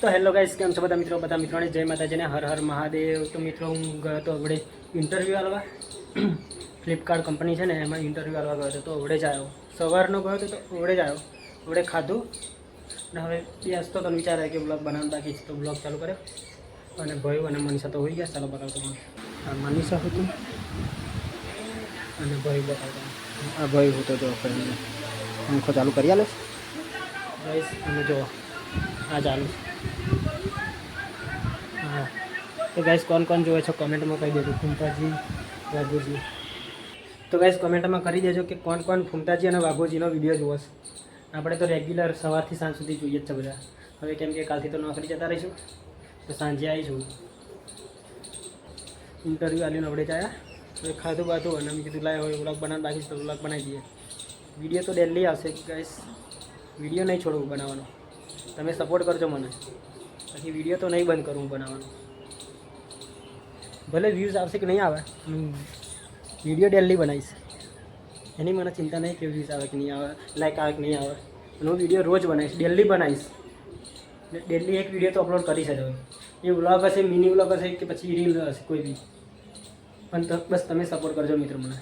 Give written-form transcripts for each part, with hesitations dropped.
તો hello guys, કેમ છો બધા મિત્રોને જય માતાજીને હર હર મહાદેવ। તો મિત્રો હું ગયો તો આપણે ઇન્ટરવ્યૂ આલવા ફ્લિપકાર્ટ કંપની છે ને એમાં ઇન્ટરવ્યૂ આલવા ગયો હતો। તો ઓવડે જ આવ્યો, સવારનો ગયો હતો તો ઓવડે જ આવ્યો, ઓવડે ખાધું અને હવે બેસતો તો વિચાર કે બ્લોગ બનાવવાનું બાકી છે, તો બ્લોગ ચાલુ કર્યો અને ભયું અને મનીષા તો હોઈ ગયા। ચાલો બતાવતો મને આ મનીષા હતું અને ભય બતાવતો આ ભય હતો જો ફ્રેન્ડ પંખો ચાલુ કરી આલો ગાઈસ અને જો આ ચાલુ। हाँ तो गाइस कौन कौन जो है कमेंट में कही देजो, फूमताजी वाघोजी। तो गाइस कमेंट में करी देजो कि कौन कौन फूमताजी और वाघोजी विडियो जुए छे। આપણે તો રેગ્યુલર સવારથી સાંજ સુધી જોઈએ જ છે બધા। હવે કેમ કે કાલથી તો નોકરી જતા રહીશું તો સાંજે આવીશું। ઇન્ટરવ્યૂ આલીને આપણે જ આવ્યા, હવે ખાધું બાધું અને મેં કીધું લાય હવે વ્લોગ બનાવવાનું બાકી છે તો વ્લોગ બનાવી દઈએ। વિડીયો તો ડેલી આવશે ગાઈસ, વિડીયો નહીં છોડવું બનાવવાનો, તમે સપોર્ટ કરજો મને, પછી વિડીયો તો નહીં બંધ કરું હું બનાવવાનું। ભલે વ્યૂઝ આવશે કે નહીં આવે, વિડીયો ડેલી બનાવીશ, એની મને ચિંતા નહીં કે વ્યૂઝ આવે કે નહીં આવે, લાઈક આવે કે નહીં આવે, અને હું વિડીયો રોજ બનાવીશ, ડેલી બનાવીશ, ડેલી એક વિડીયો તો અપલોડ કરી શકે। એ વ્લોગ હશે, મિની વ્લોગ હશે કે પછી રીલ હશે કોઈ બી, પણ બસ તમે સપોર્ટ કરજો મિત્રો મને।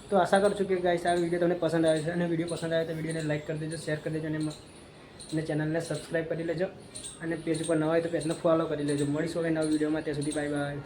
તો આશા કરું છું કે ગાઈસ આ વિડીયો તમને પસંદ આવે છે, અને વિડીયો પસંદ આવે તો વિડીયોને લાઈક કરી દેજો, શેર કરી દેજો અને ચેનલને સબસ્ક્રાઈબ કરી લેજો, અને પેજ ઉપર નવા હોય તો પેજને ફોલો કરી લેજો। મળીશું હવે નવા વિડીયોમાં, ત્યાં સુધી બાય બાય।